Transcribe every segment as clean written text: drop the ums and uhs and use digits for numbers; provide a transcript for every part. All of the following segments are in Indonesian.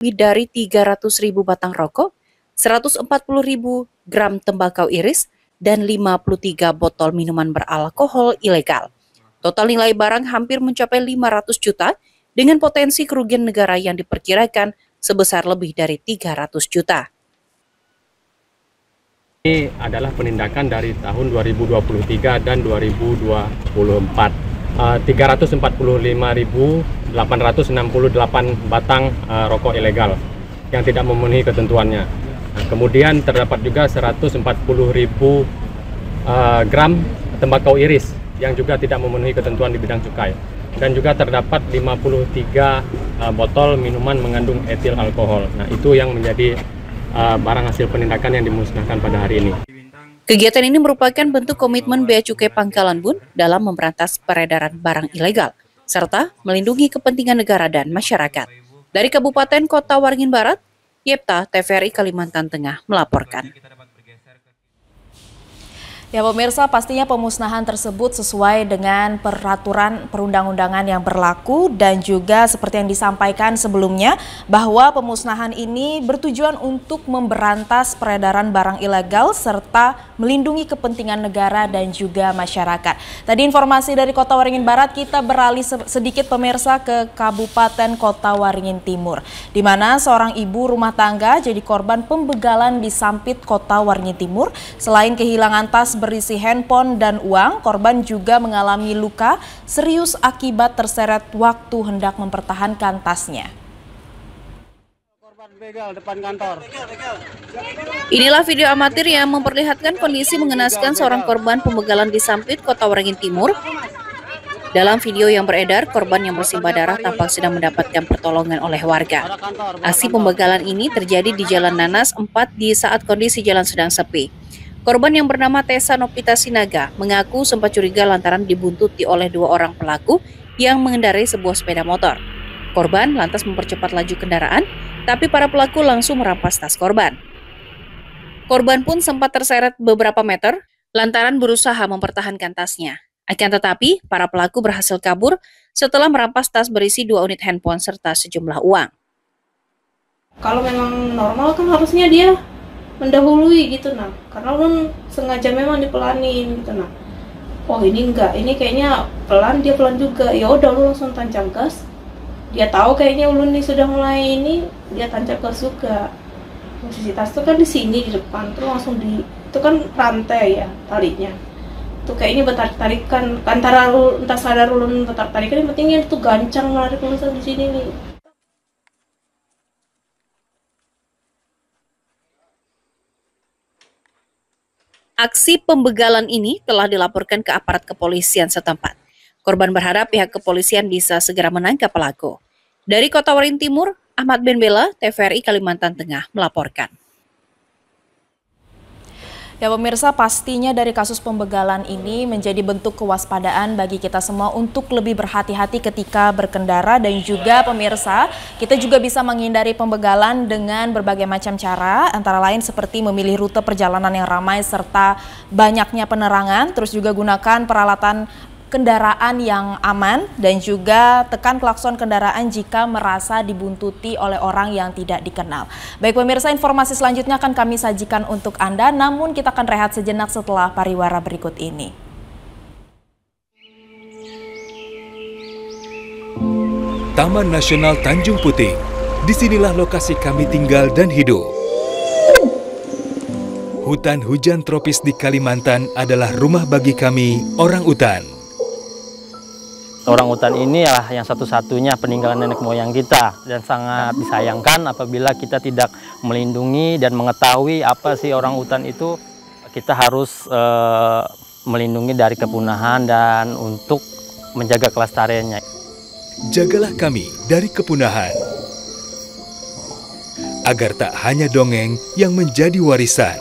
lebih dari 300.000 batang rokok, 140.000 gram tembakau iris, dan 53 botol minuman beralkohol ilegal. Total nilai barang hampir mencapai 500 juta dengan potensi kerugian negara yang diperkirakan sebesar lebih dari 300 juta. Ini adalah penindakan dari tahun 2023 dan 2024. 345.868 batang rokok ilegal yang tidak memenuhi ketentuannya. Kemudian terdapat juga 140.000 gram tembakau iris yang juga tidak memenuhi ketentuan di bidang cukai. Dan juga terdapat 53 botol minuman mengandung etil alkohol. Nah, itu yang menjadi barang hasil penindakan yang dimusnahkan pada hari ini. Kegiatan ini merupakan bentuk komitmen Bea Cukai Pangkalan Bun dalam memberantas peredaran barang ilegal, serta melindungi kepentingan negara dan masyarakat. Dari Kabupaten Kota Waringin Barat, Yepta, TVRI Kalimantan Tengah melaporkan. Ya pemirsa, pastinya pemusnahan tersebut sesuai dengan peraturan perundang-undangan yang berlaku dan juga seperti yang disampaikan sebelumnya bahwa pemusnahan ini bertujuan untuk memberantas peredaran barang ilegal serta melindungi kepentingan negara dan juga masyarakat. Tadi informasi dari Kota Waringin Barat, kita beralih sedikit pemirsa ke Kabupaten Kota Waringin Timur, di mana seorang ibu rumah tangga jadi korban pembegalan di Sampit, Kota Waringin Timur. Selain kehilangan tas berisi handphone dan uang, korban juga mengalami luka serius akibat terseret waktu hendak mempertahankan tasnya. Inilah video amatir yang memperlihatkan kondisi mengenaskan seorang korban pembegalan di Sampit, Kota Waringin Timur. Dalam video yang beredar, korban yang bersimbah darah tampak sedang mendapatkan pertolongan oleh warga. Aksi pembegalan ini terjadi di Jalan Nanas 4 di saat kondisi jalan sedang sepi. Korban yang bernama Tessa Nopita Sinaga mengaku sempat curiga lantaran dibuntuti oleh 2 orang pelaku yang mengendarai sebuah sepeda motor. Korban lantas mempercepat laju kendaraan, tapi para pelaku langsung merampas tas korban. Korban pun sempat terseret beberapa meter lantaran berusaha mempertahankan tasnya. Akan tetapi, para pelaku berhasil kabur setelah merampas tas berisi 2 unit handphone serta sejumlah uang. Kalau memang normal kan harusnya dia mendahului gitu nah, karena ulun sengaja memang dipelanin gitu nah. Oh ini enggak, ini kayaknya pelan, dia pelan juga. Ya udah ulun langsung tancap gas. Dia tahu kayaknya ulun nih sudah mulai ini, dia tancap gas juga. Posisi tas tuh kan di sini di depan tuh langsung itu kan rantai ya talinya. Tuh kayaknya bertarik-tarikan antara entah sadar ulun bertarik-tarikan, yang pentingnya itu gancang menarik ulun di sini nih. Aksi pembegalan ini telah dilaporkan ke aparat kepolisian setempat. Korban berharap pihak kepolisian bisa segera menangkap pelaku. Dari Kota Waringin Timur, Ahmad Ben Bella, TVRI Kalimantan Tengah melaporkan. Ya pemirsa, pastinya dari kasus pembegalan ini menjadi bentuk kewaspadaan bagi kita semua untuk lebih berhati-hati ketika berkendara, dan juga pemirsa, kita juga bisa menghindari pembegalan dengan berbagai macam cara, antara lain seperti memilih rute perjalanan yang ramai serta banyaknya penerangan, terus juga gunakan peralatan kendaraan yang aman, dan juga tekan klakson kendaraan jika merasa dibuntuti oleh orang yang tidak dikenal. Baik pemirsa, informasi selanjutnya akan kami sajikan untuk Anda, namun kita akan rehat sejenak setelah pariwara berikut ini. Taman Nasional Tanjung Puting, disinilah lokasi kami tinggal dan hidup. Hutan hujan tropis di Kalimantan adalah rumah bagi kami, orang utan. Orang utan ini adalah yang satu-satunya peninggalan nenek moyang kita, dan sangat disayangkan apabila kita tidak melindungi dan mengetahui apa sih orang utan itu. Kita harus melindungi dari kepunahan dan untuk menjaga kelestariannya. Jagalah kami dari kepunahan, agar tak hanya dongeng yang menjadi warisan.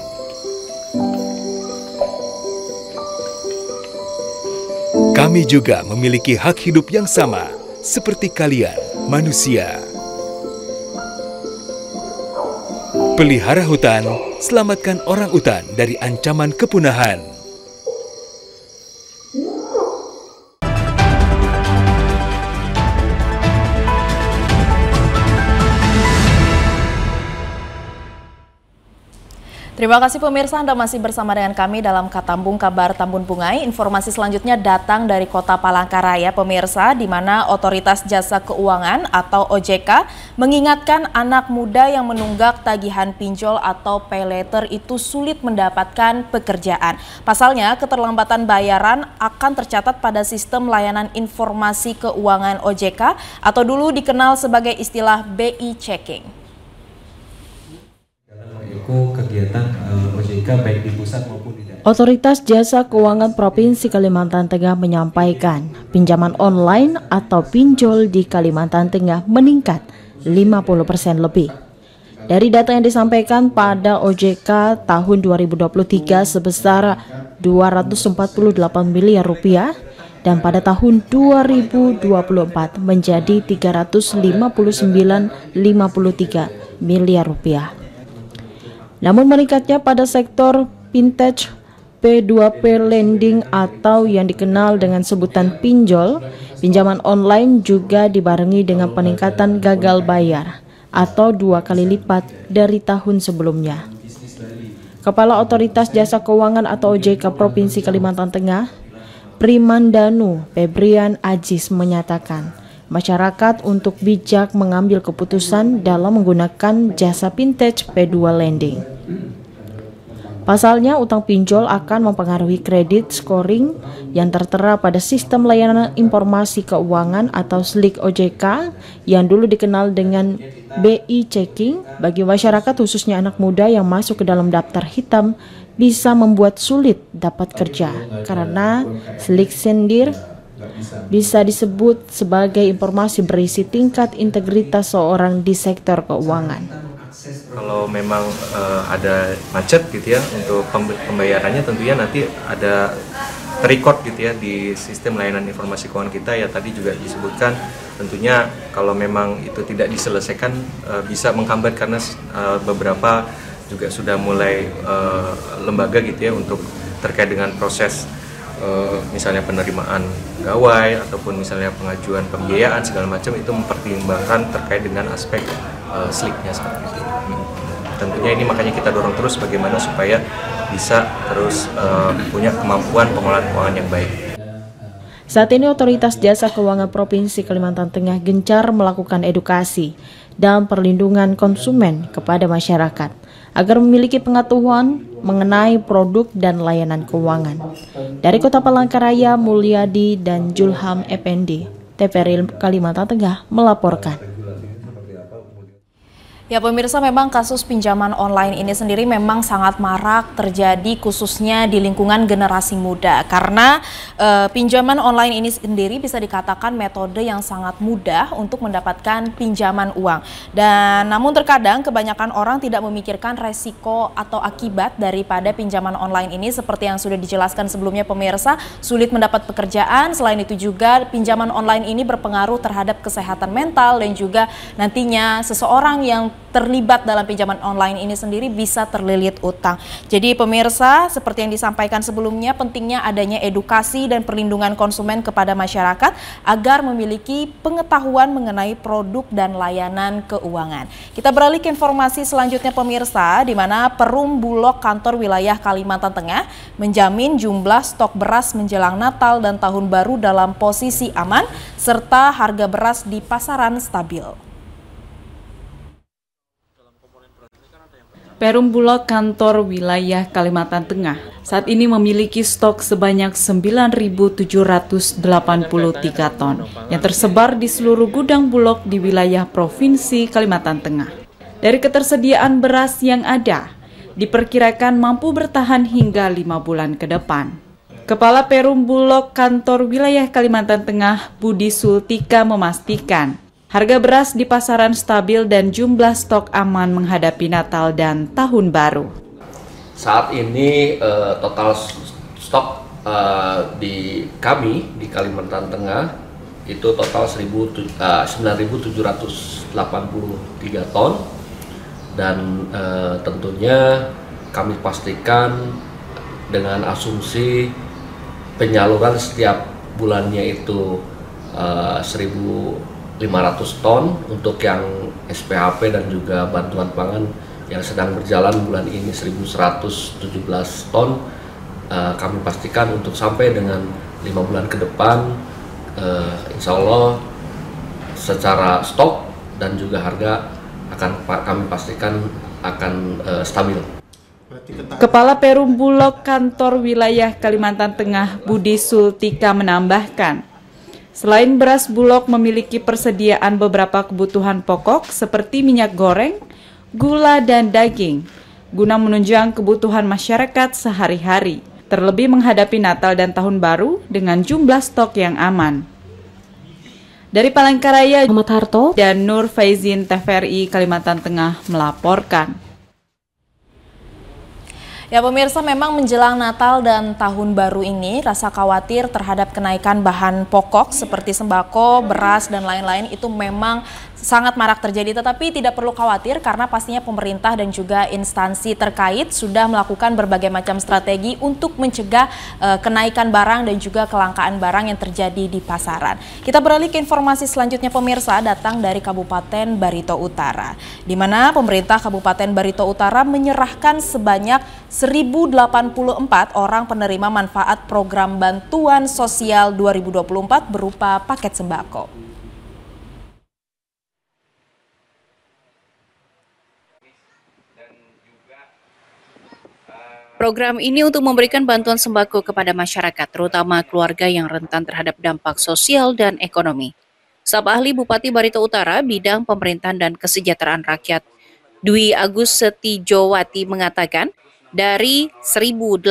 Kami juga memiliki hak hidup yang sama seperti kalian, manusia. Pelihara hutan, selamatkan orang utan dari ancaman kepunahan. Terima kasih pemirsa, Anda masih bersama dengan kami dalam Katambung Kabar Tambun Bungai. Informasi selanjutnya datang dari Kota Palangkaraya, pemirsa, di mana Otoritas Jasa Keuangan atau OJK mengingatkan anak muda yang menunggak tagihan pinjol atau pay later itu sulit mendapatkan pekerjaan. Pasalnya, keterlambatan bayaran akan tercatat pada sistem layanan informasi keuangan OJK atau dulu dikenal sebagai istilah BI Checking. Kegiatan OJK baik di pusat maupun di daerah. Otoritas Jasa Keuangan Provinsi Kalimantan Tengah menyampaikan pinjaman online atau pinjol di Kalimantan Tengah meningkat 50% lebih. Dari data yang disampaikan pada OJK tahun 2023 sebesar 248 miliar rupiah dan pada tahun 2024 menjadi 359,53 miliar rupiah. Namun meningkatnya pada sektor vintage P2P lending atau yang dikenal dengan sebutan pinjol, pinjaman online juga dibarengi dengan peningkatan gagal bayar atau 2 kali lipat dari tahun sebelumnya. Kepala Otoritas Jasa Keuangan atau OJK Provinsi Kalimantan Tengah, Primandanu Febrian Ajis menyatakan, masyarakat untuk bijak mengambil keputusan dalam menggunakan jasa vintage P2 lending. Pasalnya, utang pinjol akan mempengaruhi kredit scoring yang tertera pada Sistem Layanan Informasi Keuangan atau SLIK OJK yang dulu dikenal dengan BI Checking. Bagi masyarakat khususnya anak muda yang masuk ke dalam daftar hitam bisa membuat sulit dapat kerja karena SLIK sendiri bisa disebut sebagai informasi berisi tingkat integritas seorang di sektor keuangan. Kalau memang ada macet gitu ya untuk pembayarannya, tentunya nanti ada record gitu ya di sistem layanan informasi keuangan kita. Ya tadi juga disebutkan tentunya kalau memang itu tidak diselesaikan bisa menghambat karena beberapa juga sudah mulai lembaga gitu ya untuk terkait dengan proses misalnya penerimaan gawai ataupun misalnya pengajuan pembiayaan segala macam itu mempertimbangkan terkait dengan aspek SLIK-nya seperti itu. Tentunya ini makanya kita dorong terus bagaimana supaya bisa terus punya kemampuan pengelolaan keuangan yang baik. Saat ini Otoritas Jasa Keuangan Provinsi Kalimantan Tengah gencar melakukan edukasi dan perlindungan konsumen kepada masyarakat agar memiliki pengetahuan mengenai produk dan layanan keuangan. Dari Kota Palangkaraya, Mulyadi dan Julham Effendi, TVRI Kalimantan Tengah melaporkan. Ya pemirsa, memang kasus pinjaman online ini sendiri memang sangat marak terjadi khususnya di lingkungan generasi muda karena pinjaman online ini sendiri bisa dikatakan metode yang sangat mudah untuk mendapatkan pinjaman uang. Dan namun terkadang kebanyakan orang tidak memikirkan resiko atau akibat daripada pinjaman online ini seperti yang sudah dijelaskan sebelumnya pemirsa, sulit mendapat pekerjaan. Selain itu juga pinjaman online ini berpengaruh terhadap kesehatan mental dan juga nantinya seseorang yang terlibat dalam pinjaman online ini sendiri bisa terlilit utang. Jadi pemirsa, seperti yang disampaikan sebelumnya, pentingnya adanya edukasi dan perlindungan konsumen kepada masyarakat agar memiliki pengetahuan mengenai produk dan layanan keuangan. Kita beralih ke informasi selanjutnya pemirsa, di mana Perum Bulog Kantor Wilayah Kalimantan Tengah menjamin jumlah stok beras menjelang Natal dan Tahun Baru dalam posisi aman serta harga beras di pasaran stabil. Perum Bulog Kantor Wilayah Kalimantan Tengah saat ini memiliki stok sebanyak 9.783 ton yang tersebar di seluruh gudang Bulog di wilayah Provinsi Kalimantan Tengah. Dari ketersediaan beras yang ada, diperkirakan mampu bertahan hingga 5 bulan ke depan. Kepala Perum Bulog Kantor Wilayah Kalimantan Tengah, Budi Sultika memastikan, harga beras di pasaran stabil dan jumlah stok aman menghadapi Natal dan Tahun Baru. Saat ini total stok di kami di Kalimantan Tengah itu total 9.783 ton dan tentunya kami pastikan dengan asumsi penyaluran setiap bulannya itu 1.500 ton untuk yang SPHP dan juga bantuan pangan yang sedang berjalan bulan ini 1.117 ton, kami pastikan untuk sampai dengan 5 bulan ke depan, insya Allah secara stok dan juga harga akan kami pastikan akan stabil. Kepala Perum Bulog Kantor Wilayah Kalimantan Tengah Budi Sultika menambahkan, selain beras, Bulog memiliki persediaan beberapa kebutuhan pokok seperti minyak goreng, gula, dan daging, guna menunjang kebutuhan masyarakat sehari-hari, terlebih menghadapi Natal dan Tahun Baru dengan jumlah stok yang aman. Dari Palangkaraya, Muhammad Harto dan Nur Faizin, TVRI Kalimantan Tengah melaporkan. Ya pemirsa, memang menjelang Natal dan Tahun Baru ini rasa khawatir terhadap kenaikan bahan pokok seperti sembako, beras, dan lain-lain itu memang sangat marak terjadi, tetapi tidak perlu khawatir karena pastinya pemerintah dan juga instansi terkait sudah melakukan berbagai macam strategi untuk mencegah kenaikan barang dan juga kelangkaan barang yang terjadi di pasaran. Kita beralih ke informasi selanjutnya pemirsa, datang dari Kabupaten Barito Utara, di mana pemerintah Kabupaten Barito Utara menyerahkan sebanyak 1.084 orang penerima manfaat program bantuan sosial 2024 berupa paket sembako. Program ini untuk memberikan bantuan sembako kepada masyarakat, terutama keluarga yang rentan terhadap dampak sosial dan ekonomi. Staf ahli Bupati Barito Utara, Bidang Pemerintahan dan Kesejahteraan Rakyat, Dwi Agus Setijowati mengatakan, dari 1.084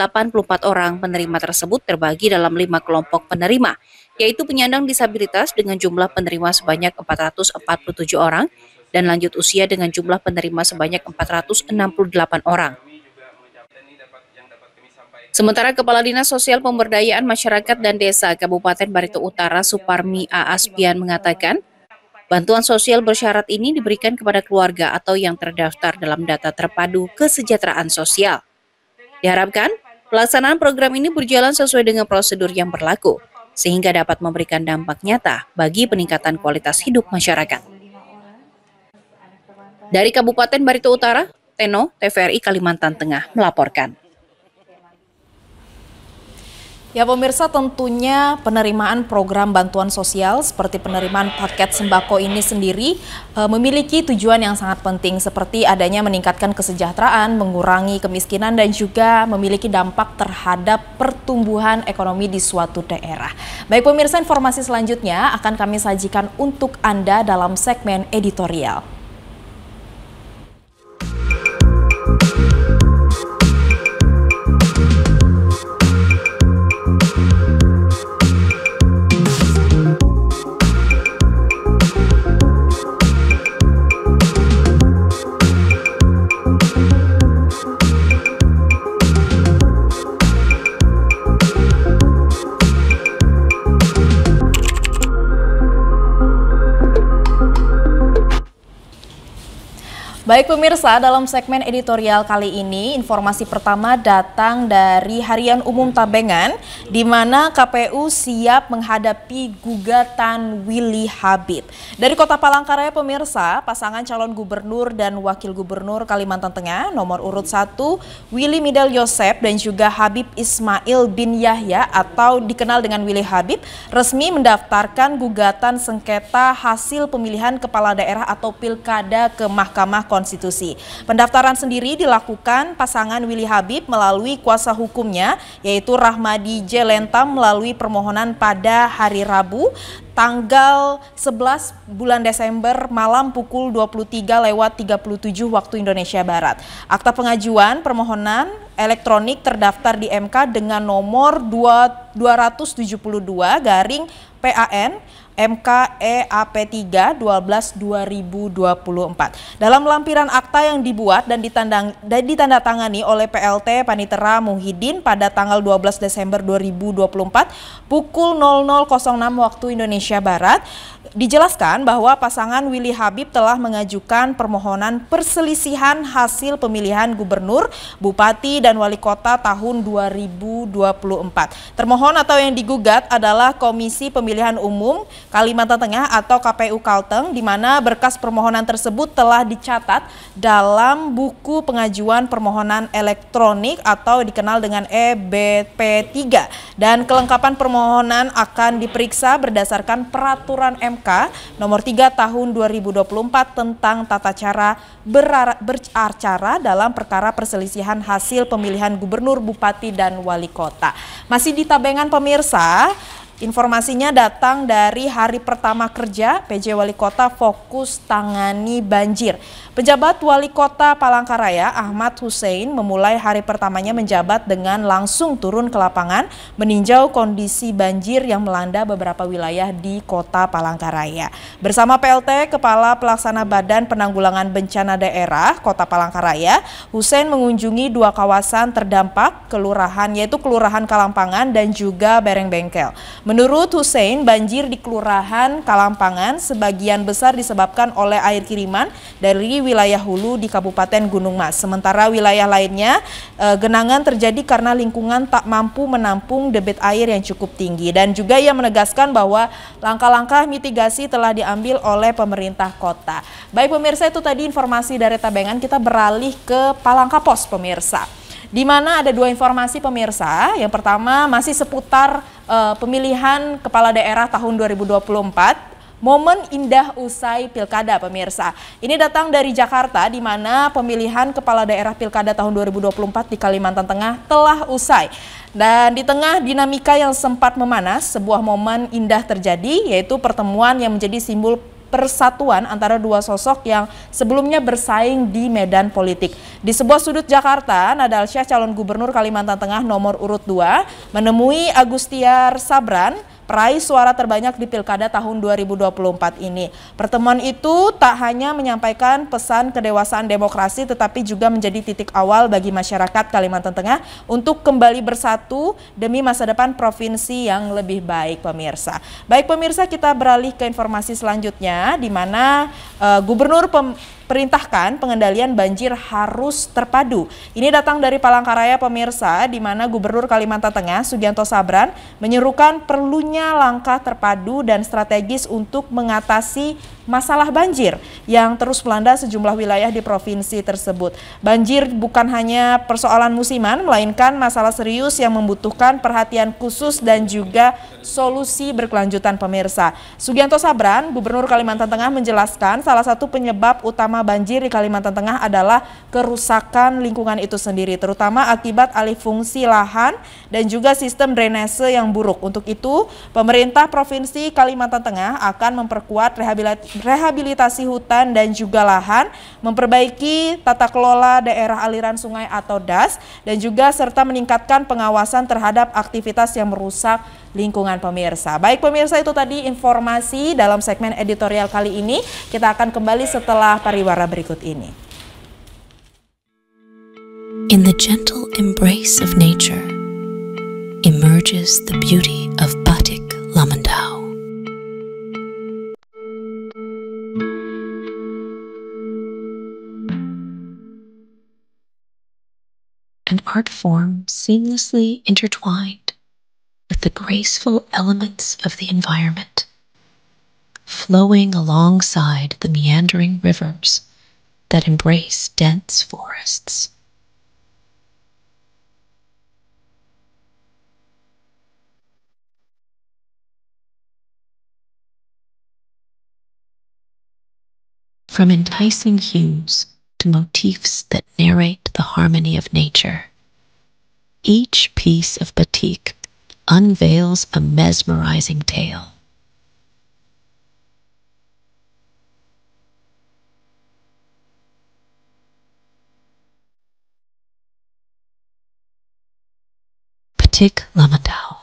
orang penerima tersebut terbagi dalam 5 kelompok penerima, yaitu penyandang disabilitas dengan jumlah penerima sebanyak 447 orang dan lanjut usia dengan jumlah penerima sebanyak 468 orang. Sementara Kepala Dinas Sosial Pemberdayaan Masyarakat dan Desa Kabupaten Barito Utara, Suparmi A. Aspian mengatakan, bantuan sosial bersyarat ini diberikan kepada keluarga atau yang terdaftar dalam data terpadu kesejahteraan sosial. Diharapkan, pelaksanaan program ini berjalan sesuai dengan prosedur yang berlaku, sehingga dapat memberikan dampak nyata bagi peningkatan kualitas hidup masyarakat. Dari Kabupaten Barito Utara, Teno, TVRI Kalimantan Tengah melaporkan. Ya pemirsa, tentunya penerimaan program bantuan sosial seperti penerimaan paket sembako ini sendiri memiliki tujuan yang sangat penting seperti adanya meningkatkan kesejahteraan, mengurangi kemiskinan dan juga memiliki dampak terhadap pertumbuhan ekonomi di suatu daerah. Baik pemirsa, informasi selanjutnya akan kami sajikan untuk Anda dalam segmen editorial. Baik pemirsa, dalam segmen editorial kali ini, informasi pertama datang dari Harian Umum Tabengan, di mana KPU siap menghadapi gugatan Willy Habib. Dari Kota Palangkaraya pemirsa, pasangan calon gubernur dan wakil gubernur Kalimantan Tengah nomor urut 1, Willy Midal Yosef dan juga Habib Ismail bin Yahya atau dikenal dengan Willy Habib, resmi mendaftarkan gugatan sengketa hasil pemilihan kepala daerah atau pilkada ke Mahkamah Konstitusi. Pendaftaran sendiri dilakukan pasangan Willy Habib melalui kuasa hukumnya yaitu Rahmadi J. Lentam melalui permohonan pada hari Rabu tanggal 11 bulan Desember malam pukul 23:37 waktu Indonesia Barat. Akta pengajuan permohonan elektronik terdaftar di MK dengan nomor 272/PAN MKEAP3 12/2024. Dalam lampiran akta yang dibuat dan ditandatangani oleh PLT Panitera Muhyiddin pada tanggal 12 Desember 2024 pukul 00.06 waktu Indonesia Barat, dijelaskan bahwa pasangan Willy Habib telah mengajukan permohonan perselisihan hasil pemilihan gubernur, bupati, dan wali kota tahun 2024. Termohon atau yang digugat adalah Komisi Pemilihan Umum Kalimantan Tengah atau KPU Kalteng, di mana berkas permohonan tersebut telah dicatat dalam buku pengajuan permohonan elektronik atau dikenal dengan EBP3, dan kelengkapan permohonan akan diperiksa berdasarkan Peraturan MK Nomor 3 Tahun 2024 tentang tata cara beracara dalam perkara perselisihan hasil pemilihan gubernur, bupati, dan wali kota. Masih di Tabengan pemirsa, informasinya datang dari hari pertama kerja PJ Wali Kota fokus tangani banjir. Pejabat Wali Kota Palangkaraya Ahmad Hussein memulai hari pertamanya menjabat dengan langsung turun ke lapangan meninjau kondisi banjir yang melanda beberapa wilayah di Kota Palangkaraya. Bersama PLT Kepala Pelaksana Badan Penanggulangan Bencana Daerah Kota Palangkaraya, Hussein mengunjungi dua kawasan terdampak kelurahan, yaitu Kelurahan Kalampangan dan juga Berengbengkel. Menurut Hussein, banjir di Kelurahan Kalampangan sebagian besar disebabkan oleh air kiriman dari wilayah hulu di Kabupaten Gunung Mas. Sementara wilayah lainnya genangan terjadi karena lingkungan tak mampu menampung debit air yang cukup tinggi. Dan juga ia menegaskan bahwa langkah-langkah mitigasi telah diambil oleh pemerintah kota. Baik pemirsa, itu tadi informasi dari Tabengan. Kita beralih ke Palangkapos pemirsa, di mana ada dua informasi pemirsa. Yang pertama masih seputar pemilihan kepala daerah tahun 2024. Momen indah usai pilkada pemirsa. Ini datang dari Jakarta, di mana pemilihan kepala daerah pilkada tahun 2024 di Kalimantan Tengah telah usai. Dan di tengah dinamika yang sempat memanas, sebuah momen indah terjadi, yaitu pertemuan yang menjadi simbol persatuan antara dua sosok yang sebelumnya bersaing di medan politik. Di sebuah sudut Jakarta, Nadalsyah calon gubernur Kalimantan Tengah nomor urut 2 menemui Agustiar Sabran, peraih suara terbanyak di Pilkada tahun 2024 ini. Pertemuan itu tak hanya menyampaikan pesan kedewasaan demokrasi, tetapi juga menjadi titik awal bagi masyarakat Kalimantan Tengah untuk kembali bersatu demi masa depan provinsi yang lebih baik pemirsa. Baik pemirsa, kita beralih ke informasi selanjutnya, di mana Gubernur perintahkan pengendalian banjir harus terpadu. Ini datang dari Palangkaraya pemirsa, di mana Gubernur Kalimantan Tengah Sugianto Sabran menyerukan perlunya langkah terpadu dan strategis untuk mengatasi masalah banjir yang terus melanda sejumlah wilayah di provinsi tersebut. Banjir bukan hanya persoalan musiman, melainkan masalah serius yang membutuhkan perhatian khusus dan juga solusi berkelanjutan pemirsa. Sugianto Sabran, Gubernur Kalimantan Tengah, menjelaskan salah satu penyebab utama banjir di Kalimantan Tengah adalah kerusakan lingkungan itu sendiri, terutama akibat alih fungsi lahan dan juga sistem drainase yang buruk. Untuk itu, pemerintah Provinsi Kalimantan Tengah akan memperkuat rehabilitasi hutan dan juga lahan, memperbaiki tata kelola daerah aliran sungai atau DAS, dan juga serta meningkatkan pengawasan terhadap aktivitas yang merusak lingkungan pemirsa. Baik pemirsa, itu tadi informasi dalam segmen editorial kali ini. Kita akan kembali setelah pariwara berikut ini. In the gentle embrace of nature emerges the beauty of Batik Lamandau. An art form seamlessly intertwined with the graceful elements of the environment, flowing alongside the meandering rivers that embrace dense forests. From enticing hues to motifs that narrate the harmony of nature, each piece of batik unveils a mesmerizing tale. Batik Lamandau,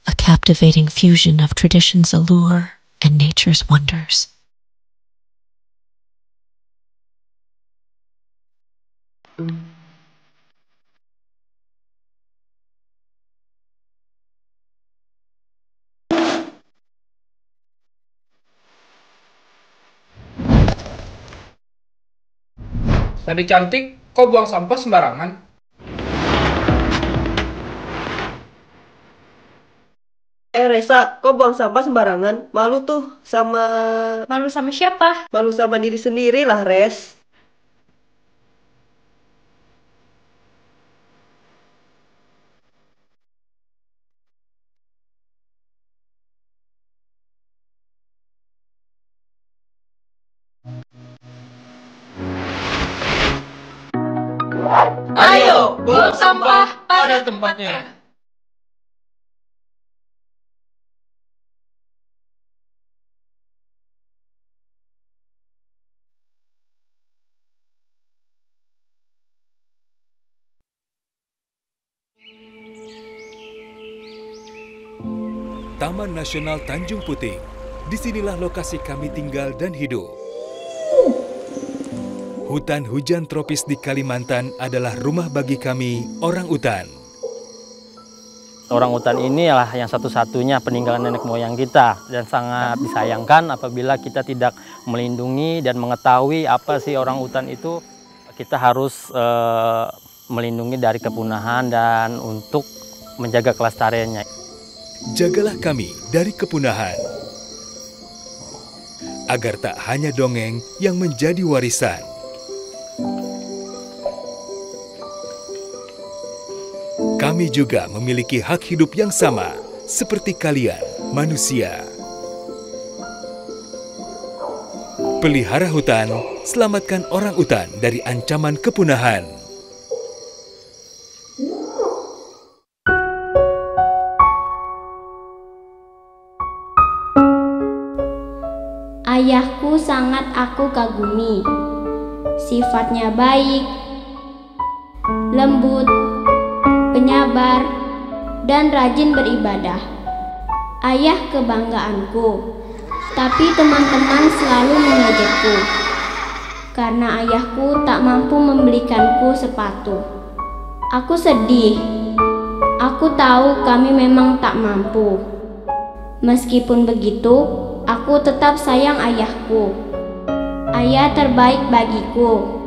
a captivating fusion of tradition's allure and nature's wonders. Tadi cantik, kok buang sampah sembarangan? Resa, kok buang sampah sembarangan? Malu tuh sama... Malu sama siapa? Malu sama diri sendiri lah, Res. Ayo, buang sampah pada tempatnya. Taman Nasional Tanjung Puting. Disinilah lokasi kami tinggal dan hidup. Hutan hujan tropis di Kalimantan adalah rumah bagi kami, orang utan. Orang utan ini adalah yang satu-satunya peninggalan nenek moyang kita dan sangat disayangkan apabila kita tidak melindungi dan mengetahui apa sih orang utan itu. Kita harus melindungi dari kepunahan dan untuk menjaga kelestariannya. Jagalah kami dari kepunahan, agar tak hanya dongeng yang menjadi warisan. Kami juga memiliki hak hidup yang sama, seperti kalian, manusia. Pelihara hutan, selamatkan orang utan dari ancaman kepunahan. Ayahku sangat aku kagumi. Sifatnya baik, lembut, penyabar, dan rajin beribadah. Ayah kebanggaanku, tapi teman-teman selalu mengejekku karena ayahku tak mampu membelikanku sepatu. Aku sedih. Aku tahu kami memang tak mampu. Meskipun begitu, aku tetap sayang ayahku. Ayah terbaik bagiku.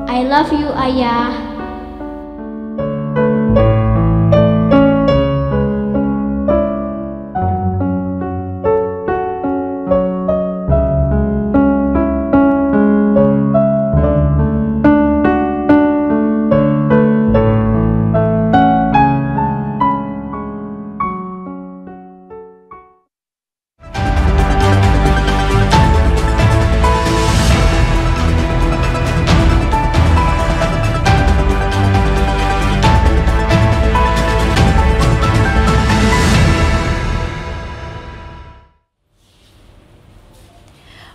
I love you, Ayah.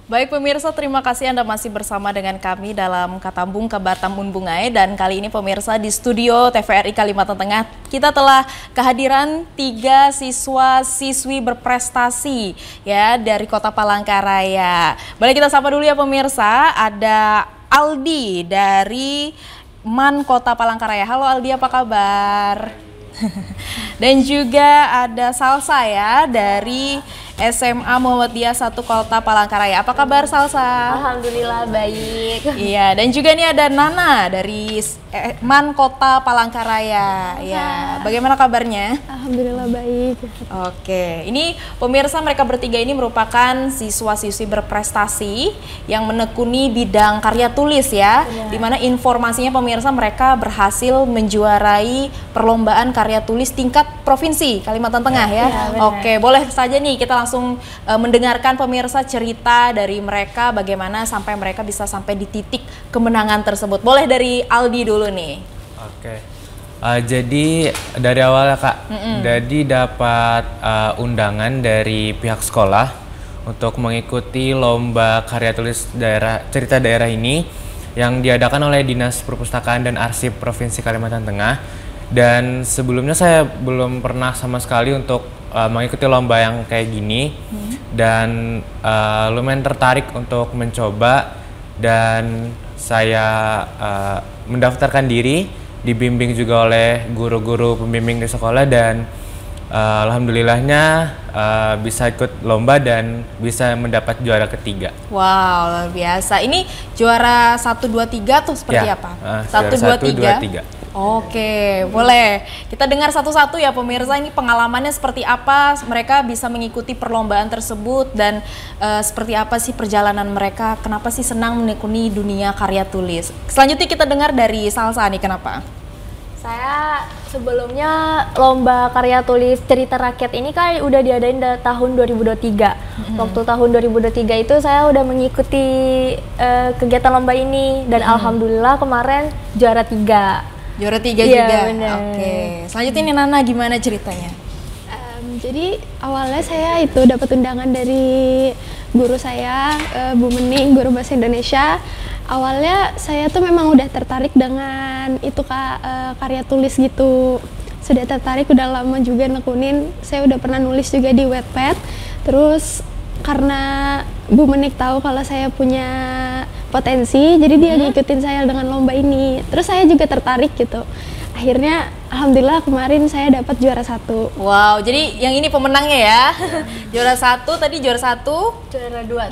Baik pemirsa, terima kasih Anda masih bersama dengan kami dalam Katambung Kabar Tambun Bungai. Dan kali ini pemirsa di studio TVRI Kalimantan Tengah kita telah kehadiran 3 siswa-siswi berprestasi ya dari Kota Palangkaraya. Boleh kita sapa dulu ya pemirsa, ada Aldi dari MAN Kota Palangkaraya. Halo Aldi, apa kabar? Dan juga ada Salsa ya dari SMA Muhammadiyah 1 Kota Palangkaraya. Apa kabar Salsa? Alhamdulillah baik. Iya, dan juga nih ada Nana dari MAN Kota Palangkaraya. Ya, bagaimana kabarnya? Alhamdulillah baik. Oke, ini pemirsa mereka bertiga ini merupakan siswa-siswi berprestasi yang menekuni bidang karya tulis ya. Dimana informasinya pemirsa mereka berhasil menjuarai perlombaan karya tulis tingkat provinsi Kalimantan Tengah ya. Oke, boleh saja nih kita langsung mendengarkan pemirsa cerita dari mereka bagaimana sampai mereka bisa sampai di titik kemenangan tersebut. Boleh dari Aldi dulu nih. Oke. Jadi dari awal Kak, jadi dapat undangan dari pihak sekolah untuk mengikuti lomba karya tulis cerita daerah ini yang diadakan oleh Dinas Perpustakaan dan Arsip Provinsi Kalimantan Tengah. Dan sebelumnya saya belum pernah sama sekali untuk mengikuti lomba yang kayak gini, dan lumayan tertarik untuk mencoba, dan saya mendaftarkan diri, dibimbing juga oleh guru-guru pembimbing di sekolah, dan Alhamdulillahnya bisa ikut lomba dan bisa mendapat juara ketiga. Wow, luar biasa. Ini juara 1, 2, 3 tuh seperti apa? 1, 2, 3. Oke, boleh. Kita dengar satu-satu ya pemirsa, ini pengalamannya seperti apa, mereka bisa mengikuti perlombaan tersebut, dan seperti apa sih perjalanan mereka, kenapa sih senang menekuni dunia karya tulis. Selanjutnya kita dengar dari Salsa nih, kenapa? Saya sebelumnya lomba karya tulis cerita rakyat ini kan udah diadain tahun 2023. Waktu tahun 2023 itu saya udah mengikuti kegiatan lomba ini dan alhamdulillah kemarin juara 3. Juara 3 juga? Oke. Selanjutnya ini Nana, gimana ceritanya? Jadi awalnya saya itu dapat undangan dari guru saya, Bu Mening, guru bahasa Indonesia. Awalnya saya tuh memang udah tertarik dengan itu karya tulis gitu. Sudah tertarik, udah lama juga nekunin. Saya udah pernah nulis juga di Wattpad. Terus karena Bu Menik tahu kalau saya punya potensi, jadi dia ngikutin saya dengan lomba ini. Terus saya juga tertarik gitu. Akhirnya alhamdulillah kemarin saya dapat juara 1. Wow, jadi yang ini pemenangnya ya. Juara 1 tadi, juara 1,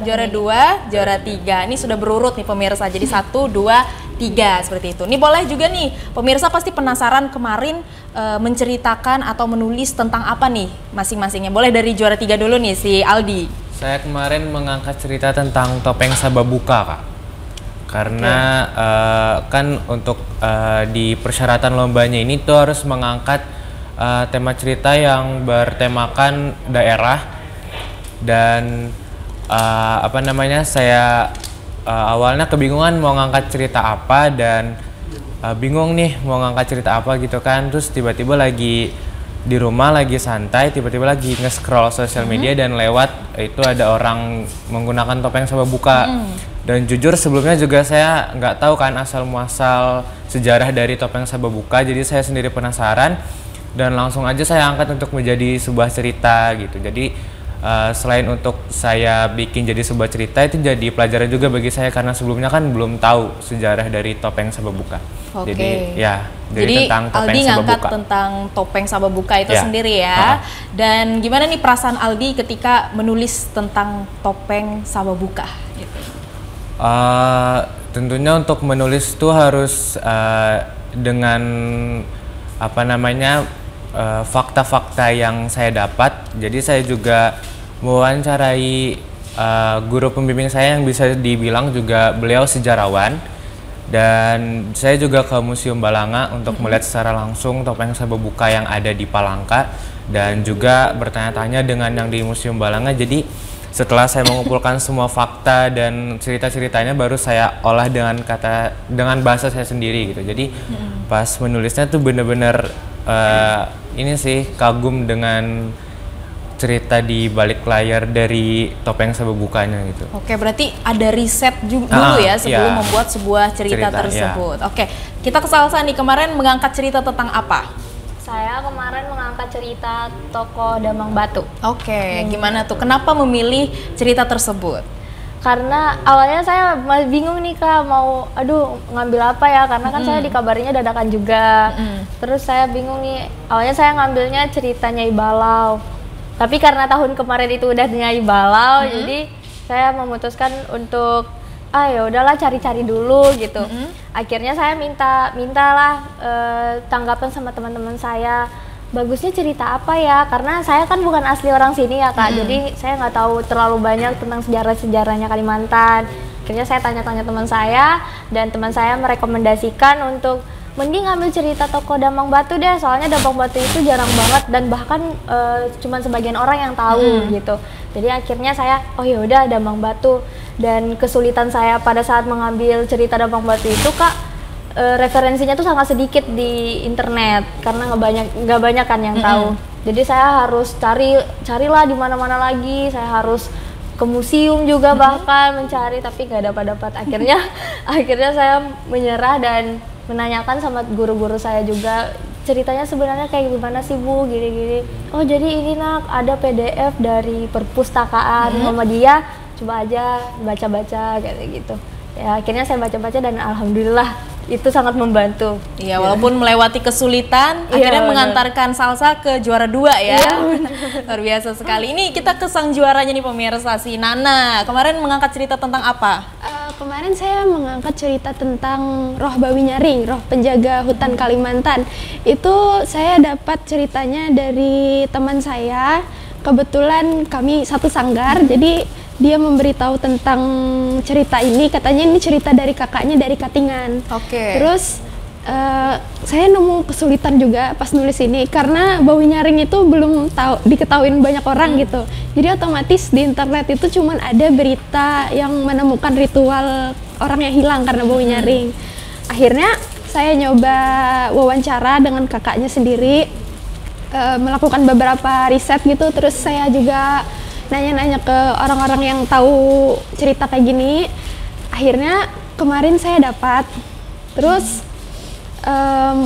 juara 2, juara 3. Ini sudah berurut nih pemirsa. Jadi 1, 2, 3 seperti itu. Ini boleh juga nih, pemirsa pasti penasaran kemarin menceritakan atau menulis tentang apa nih masing-masingnya. Boleh dari juara 3 dulu nih, si Aldi. Saya kemarin mengangkat cerita tentang Topeng Sababuka, Kak. Karena kan untuk di persyaratan lombanya ini tuh harus mengangkat tema cerita yang bertemakan daerah, dan apa namanya, saya awalnya kebingungan mau ngangkat cerita apa, dan bingung nih mau ngangkat cerita apa gitu kan. Terus tiba-tiba lagi di rumah lagi santai, tiba-tiba lagi nge-scroll sosial media dan lewat itu ada orang menggunakan topeng Sababuka. Dan jujur sebelumnya juga saya nggak tahu kan asal muasal sejarah dari topeng Sababuka, jadi saya sendiri penasaran dan langsung aja saya angkat untuk menjadi sebuah cerita gitu. Jadi selain untuk saya bikin jadi sebuah cerita, itu jadi pelajaran juga bagi saya karena sebelumnya kan belum tahu sejarah dari topeng Sababuka. Oke. Jadi ya, jadi tentang topeng Aldi Sababuka. ngangkat tentang topeng Sababuka itu sendiri ya. Dan gimana nih perasaan Aldi ketika menulis tentang topeng Sababuka gitu? Tentunya untuk menulis itu harus dengan apa namanya fakta-fakta yang saya dapat. Jadi saya juga mewawancarai guru pembimbing saya yang bisa dibilang juga beliau sejarawan, dan saya juga ke Museum Balanga untuk melihat secara langsung topeng Sababuka yang ada di Palangka, dan juga bertanya-tanya dengan yang di Museum Balanga. Jadi setelah saya mengumpulkan semua fakta dan cerita-ceritanya, baru saya olah dengan bahasa saya sendiri gitu. Jadi pas menulisnya tuh bener-bener ini sih kagum dengan cerita di balik layar dari topeng Sababukanya gitu. Oke, berarti ada riset dulu ya sebelum membuat sebuah cerita tersebut. Oke, kita ke Salsa nih, kemarin mengangkat cerita tentang apa? Saya kemarin mengangkat cerita tokoh Damang Batu. Oke, gimana tuh? Kenapa memilih cerita tersebut? Karena awalnya saya masih bingung nih Kak, mau ngambil apa ya, karena kan saya dikabarinya dadakan juga. Terus saya bingung nih, awalnya saya ngambilnya cerita Nyai Balau. Tapi karena tahun kemarin itu udah Nyai Balau, jadi saya memutuskan untuk ya udahlah cari-cari dulu gitu. Akhirnya saya mintalah tanggapan sama teman-teman saya, bagusnya cerita apa ya, karena saya kan bukan asli orang sini ya Kak, jadi saya nggak tahu terlalu banyak tentang sejarah-sejarahnya Kalimantan. Akhirnya saya tanya-tanya teman saya, dan teman saya merekomendasikan untuk mending ambil cerita tokoh Damang Batu deh, soalnya Damang Batu itu jarang banget dan bahkan cuma sebagian orang yang tahu gitu. Jadi akhirnya saya ya udah Damang Batu. Dan kesulitan saya pada saat mengambil cerita Damang Batu itu Kak, referensinya tuh sangat sedikit di internet karena nggak banyak kan yang tahu. Jadi saya harus carilah di mana-mana lagi, saya harus ke museum juga bahkan mencari, tapi nggak dapat. Akhirnya saya menyerah dan menanyakan sama guru-guru saya juga, ceritanya sebenarnya kayak gimana sih Bu, gini-gini. Oh jadi ini nak, ada PDF dari perpustakaan Muhammadiyah, coba aja baca-baca kayak gitu. Ya akhirnya saya baca-baca dan alhamdulillah itu sangat membantu. Iya, walaupun melewati kesulitan, akhirnya bener. mengantarkan Salsa ke juara 2 ya. Iya, Luar biasa sekali. Ini kita ke sang juaranya nih pemirsa, si Nana. Kemarin mengangkat cerita tentang apa? Kemarin saya mengangkat cerita tentang roh bawi nyaring, roh penjaga hutan Kalimantan. Itu saya dapat ceritanya dari teman saya. Kebetulan kami satu sanggar, jadi dia memberitahu tentang cerita ini. Katanya ini cerita dari kakaknya dari Katingan. Terus saya nemu kesulitan juga pas nulis ini karena bawi nyaring itu belum diketahuin banyak orang gitu. Jadi otomatis di internet itu cuman ada berita yang menemukan ritual orang yang hilang karena bawi nyaring. Akhirnya saya nyoba wawancara dengan kakaknya sendiri, melakukan beberapa riset gitu. Terus saya juga nanya-nanya ke orang-orang yang tahu cerita kayak gini. Akhirnya kemarin saya dapat. Terus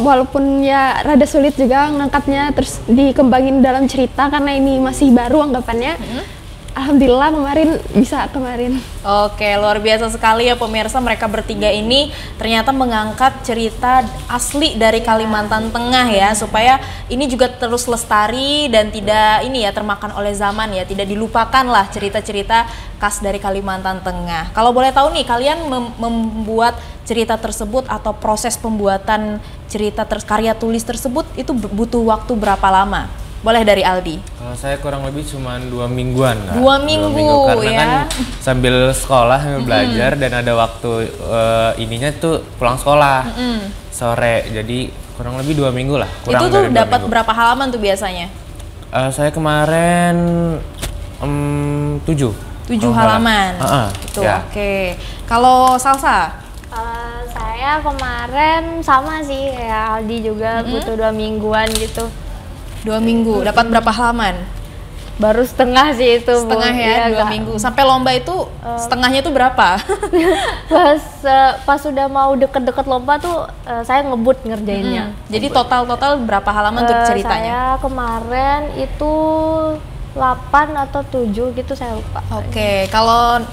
walaupun ya rada sulit juga ngangkatnya, terus dikembangin dalam cerita karena ini masih baru anggapannya. Alhamdulillah kemarin. Oke, luar biasa sekali ya pemirsa, mereka bertiga ini ternyata mengangkat cerita asli dari Kalimantan Tengah ya, supaya ini juga terus lestari dan tidak termakan oleh zaman ya, tidak dilupakan lah cerita-cerita khas dari Kalimantan Tengah. Kalau boleh tahu nih, kalian membuat cerita tersebut atau proses pembuatan cerita karya tulis tersebut itu butuh waktu berapa lama? Boleh dari Aldi. Kalau saya kurang lebih cuma 2 mingguan. Kak. 2 minggu karena ya. kan sambil sekolah, sambil belajar dan ada waktu ininya tuh pulang sekolah sore. Jadi kurang lebih 2 minggu lah. Itu tuh dapat berapa halaman tuh biasanya? Saya kemarin 7 halaman. Itu ya. Oke. Kalau Salsa? Saya kemarin sama sih kayak Aldi juga, butuh 2 mingguan gitu. 2 minggu, dapat berapa halaman? Baru setengah sih itu. Setengah ya, 2 minggu. Sampai lomba itu setengahnya itu berapa? Pas sudah mau deket-deket lomba tuh saya ngebut ngerjainnya. Jadi total berapa halaman tuh ceritanya? Saya kemarin itu 8 atau 7 gitu, saya lupa. Oke, kalau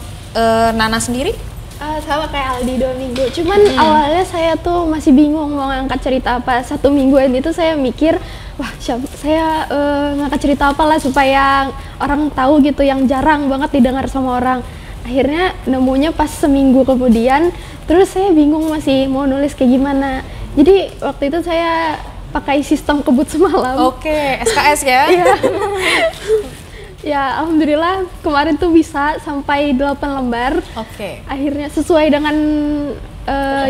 Nana sendiri? Sama kayak Aldi 2 minggu. Cuman awalnya saya tuh masih bingung mau ngangkat cerita apa. 1 mingguan itu saya mikir, wah saya ngangkat cerita apa lah supaya orang tahu gitu, yang jarang banget didengar sama orang. Akhirnya nemunya pas seminggu kemudian. Terus saya bingung masih mau nulis kayak gimana. Jadi waktu itu saya pakai sistem kebut semalam. Oke, SKS ya? Iya. Ya, alhamdulillah kemarin tuh bisa sampai 8 lembar. Akhirnya sesuai dengan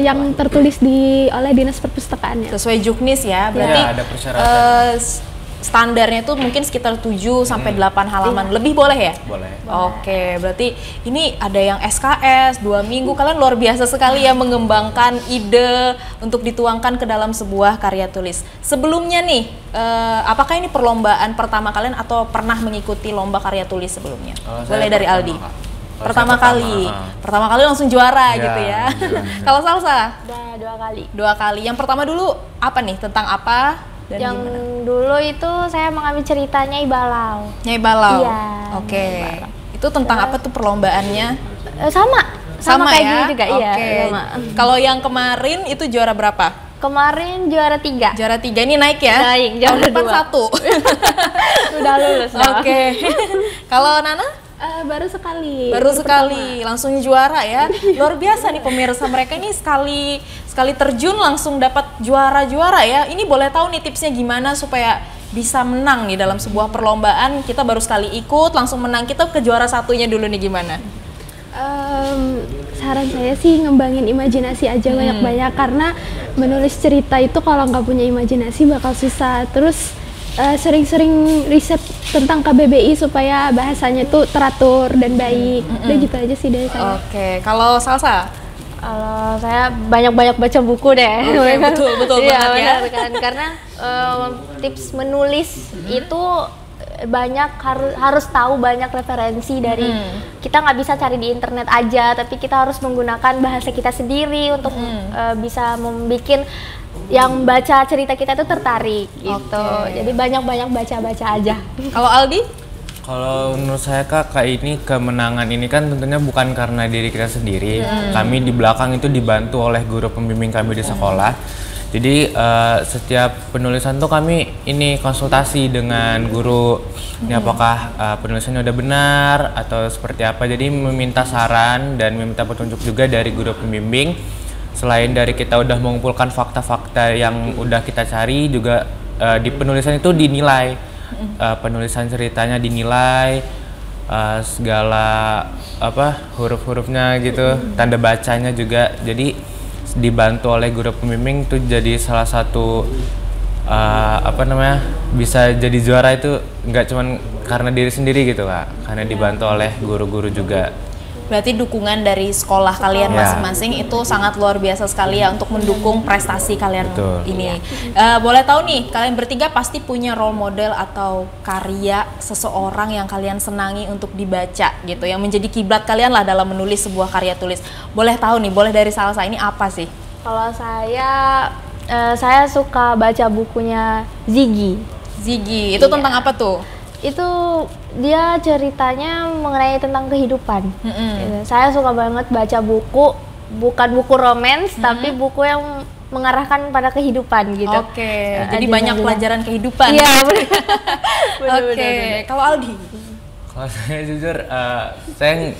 yang tertulis oleh Dinas Perpustakaannya. Sesuai juknis ya, berarti ada persyaratan. Standarnya tuh mungkin sekitar 7 sampai 8 halaman. Lebih boleh ya? Boleh. Oke, berarti ini ada yang SKS 2 minggu. Kalian luar biasa sekali ya mengembangkan ide untuk dituangkan ke dalam sebuah karya tulis. Sebelumnya nih, apakah ini perlombaan pertama kalian atau pernah mengikuti lomba karya tulis sebelumnya? Boleh dari Aldi. Pertama kali langsung juara gitu ya. Kalau Salsa? Udah 2 kali. 2 kali. Yang pertama dulu apa nih? Tentang apa? Dan yang gimana? dulu itu saya mengambil ceritanya Nyai Balau. Nyai Balau. Iya. Oke. Itu tentang apa tuh perlombaannya? Sama kayak ya? gini juga. Iya. Sama. Kalau yang kemarin itu juara berapa? Kemarin juara 3. Juara 3 ini naik ya? Naik. Juara depan 1. Udah lulus. Oke. Kalau Nana? Baru sekali. Baru sekali, langsung juara ya. Luar biasa nih pemirsa, mereka ini sekali terjun langsung dapat juara-juara ya. Ini boleh tahu nih tipsnya gimana supaya bisa menang nih dalam sebuah perlombaan. Kita baru sekali ikut langsung menang, kita ke juara satunya dulu nih gimana? Saran saya sih ngembangin imajinasi aja banyak-banyak, karena menulis cerita itu kalau nggak punya imajinasi bakal susah. Terus sering-sering riset tentang KBBI supaya bahasanya tuh teratur dan baik. Udah gitu aja sih dari saya. Oke, kalau Salsa? Kalau saya banyak-banyak baca buku deh. Betul iya, banget ya. Benar, kan? Karena tips menulis itu banyak harus tahu banyak referensi dari kita nggak bisa cari di internet aja, tapi kita harus menggunakan bahasa kita sendiri untuk bisa membuat yang baca cerita kita itu tertarik gitu. Jadi banyak-banyak baca-baca aja. Kalau Aldi? Kalau menurut saya Kak, ini kemenangan ini kan tentunya bukan karena diri kita sendiri. Kami di belakang itu dibantu oleh guru pembimbing kami di sekolah. Jadi setiap penulisan tuh kami ini konsultasi dengan guru. Ini apakah penulisannya udah benar atau seperti apa. Jadi meminta saran dan meminta petunjuk juga dari guru pembimbing. Selain dari kita udah mengumpulkan fakta-fakta yang udah kita cari, juga di penulisan itu dinilai. Penulisan ceritanya dinilai, segala huruf-hurufnya gitu, tanda bacanya juga. Jadi dibantu oleh guru pembimbing tuh jadi salah satu bisa jadi juara itu nggak cuman karena diri sendiri gitu Kak, karena dibantu oleh guru-guru juga. Berarti dukungan dari sekolah kalian masing-masing itu sangat luar biasa sekali ya untuk mendukung prestasi kalian ini. Boleh tahu nih, kalian bertiga pasti punya role model atau karya seseorang yang kalian senangi untuk dibaca gitu, yang menjadi kiblat kalian lah dalam menulis sebuah karya tulis. Boleh tahu nih, boleh dari Salsa, ini apa sih? Kalau saya suka baca bukunya Ziggy. Ziggy, itu tentang apa tuh? Itu dia ceritanya mengenai tentang kehidupan. Saya suka banget baca buku, bukan buku romans, tapi buku yang mengarahkan pada kehidupan gitu. Oke, jadi banyak pelajaran kehidupan. Iya, Oke, kalau Aldi? Kalau saya jujur, saya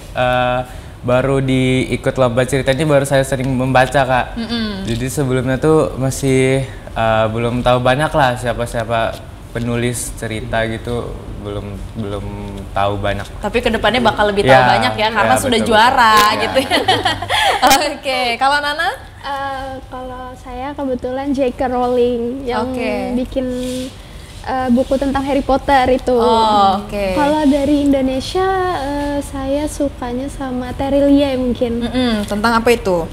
baru diikut lomba cerita ini baru saya sering membaca Kak. Jadi sebelumnya tuh masih belum tahu banyak lah siapa-siapa penulis cerita gitu, belum tahu banyak. Tapi kedepannya bakal lebih tahu banyak ya, karena sudah juara gitu ya. Oke, kalau Nana? Kalau saya kebetulan J.K. Rowling yang bikin buku tentang Harry Potter itu. Kalau dari Indonesia, saya sukanya sama Terelia mungkin. Tentang apa itu?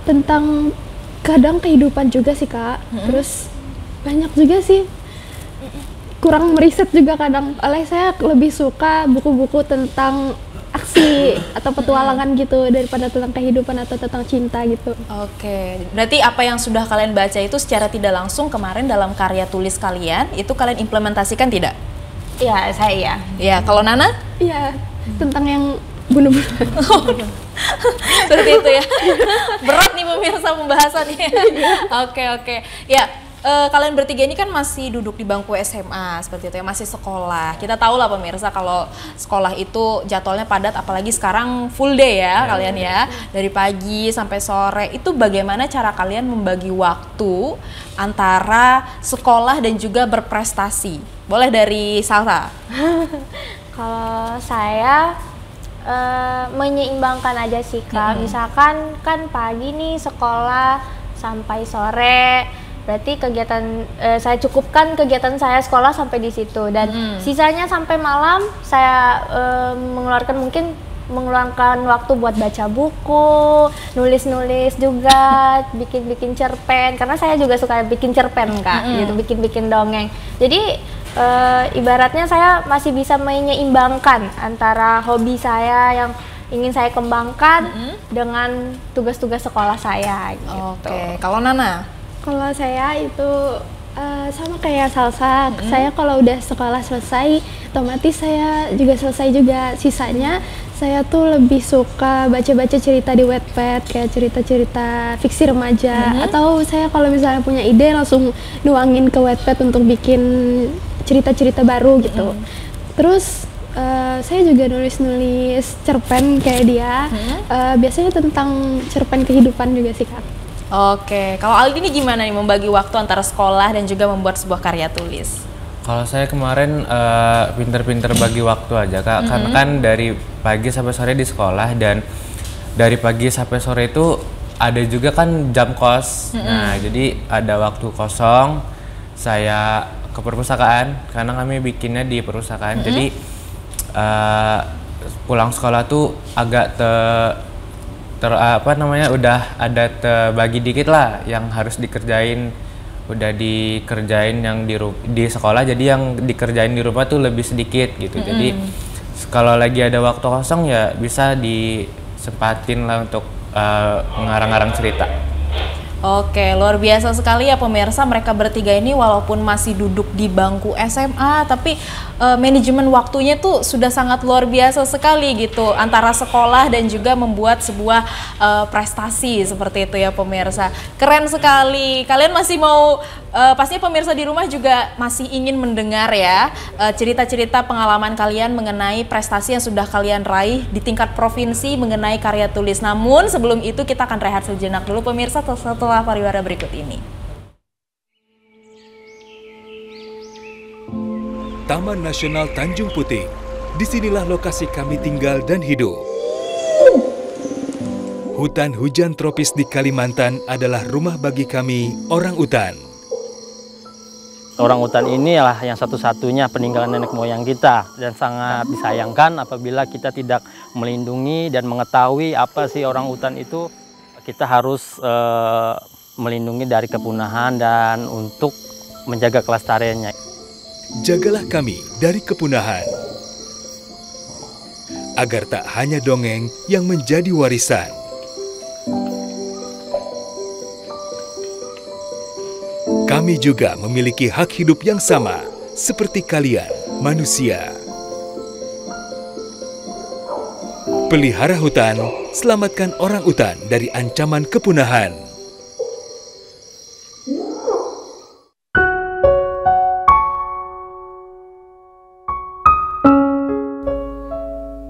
Tentang kadang kehidupan juga sih Kak. Terus banyak juga sih. Kurang meriset juga kadang, oleh saya lebih suka buku-buku tentang aksi atau petualangan gitu daripada tentang kehidupan atau tentang cinta gitu. Oke, berarti apa yang sudah kalian baca itu secara tidak langsung kemarin dalam karya tulis kalian, itu kalian implementasikan tidak? Iya, saya iya. Iya, kalau Nana? Iya, tentang yang bunuh-bunuh. Seperti itu ya. Berat nih pemirsa pembahasannya. Oke. Ya. Kalian bertiga ini kan masih duduk di bangku SMA seperti itu ya, masih sekolah. Kita tahu lah pemirsa kalau sekolah itu jadwalnya padat, apalagi sekarang full day ya kalian ya, dari pagi sampai sore. Itu bagaimana cara kalian membagi waktu antara sekolah dan juga berprestasi? Boleh dari Salsa? Kalau saya menyeimbangkan aja sih Kak. Misalkan kan pagi nih sekolah sampai sore, berarti kegiatan saya cukupkan kegiatan saya sekolah sampai di situ, dan sisanya sampai malam saya mengeluarkan waktu buat baca buku, nulis juga, bikin cerpen, karena saya juga suka bikin cerpen Kak, gitu, bikin dongeng. Jadi ibaratnya saya masih bisa menyeimbangkan antara hobi saya yang ingin saya kembangkan dengan tugas-tugas sekolah saya gitu. Oke, kalau Nana? Kalau saya itu sama kayak Salsa, saya kalau udah sekolah selesai, otomatis saya juga selesai juga. Sisanya saya tuh lebih suka baca-baca cerita di Wattpad, kayak cerita-cerita fiksi remaja. Atau saya kalau misalnya punya ide langsung nuangin ke Wattpad untuk bikin cerita-cerita baru gitu. Terus saya juga nulis cerpen kayak dia, biasanya tentang cerpen kehidupan juga sih Kak. Oke, kalau Aldi ini gimana nih membagi waktu antara sekolah dan juga membuat sebuah karya tulis? Kalau saya kemarin pinter-pinter bagi waktu aja Kak, karena kan dari pagi sampai sore di sekolah, dan dari pagi sampai sore itu ada juga kan jam kos. Nah, jadi ada waktu kosong, saya ke perpustakaan, karena kami bikinnya di perpustakaan. Jadi pulang sekolah tuh agak udah ada terbagi dikit lah yang harus dikerjain, udah dikerjain yang di sekolah, jadi yang dikerjain di rumah tuh lebih sedikit gitu. Jadi kalau lagi ada waktu kosong ya bisa disempatin lah untuk ngarang-ngarang cerita. Oke, luar biasa sekali ya pemirsa, mereka bertiga ini walaupun masih duduk di bangku SMA, tapi manajemen waktunya tuh sudah sangat luar biasa sekali gitu, antara sekolah dan juga membuat sebuah prestasi seperti itu ya pemirsa. Keren sekali, kalian masih mau, pastinya pemirsa di rumah juga masih ingin mendengar ya cerita-cerita pengalaman kalian mengenai prestasi yang sudah kalian raih di tingkat provinsi mengenai karya tulis. Namun sebelum itu kita akan rehat sejenak dulu pemirsa setelah pariwara berikut ini. Taman Nasional Tanjung Puting. Disinilah lokasi kami tinggal dan hidup. Hutan hujan tropis di Kalimantan adalah rumah bagi kami orang utan. Orang utan ini adalah yang satu-satunya peninggalan nenek moyang kita dan sangat disayangkan apabila kita tidak melindungi dan mengetahui apa sih orang utan itu. Kita harus melindungi dari kepunahan dan untuk menjaga kelestariannya. Jagalah kami dari kepunahan, agar tak hanya dongeng yang menjadi warisan. Kami juga memiliki hak hidup yang sama, seperti kalian, manusia. Pelihara hutan, selamatkan orang utan dari ancaman kepunahan.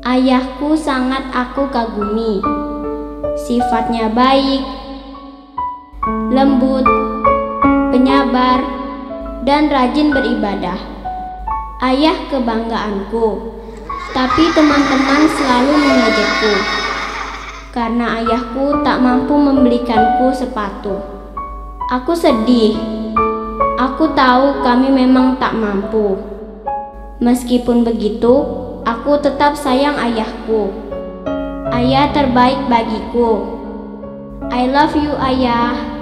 Ayahku sangat aku kagumi. Sifatnya baik, lembut, penyabar, dan rajin beribadah. Ayah kebanggaanku, tapi teman-teman selalu mengejekku karena ayahku tak mampu membelikanku sepatu. Aku sedih. Aku tahu kami memang tak mampu. Meskipun begitu, aku tetap sayang ayahku. Ayah terbaik bagiku. I love you, Ayah.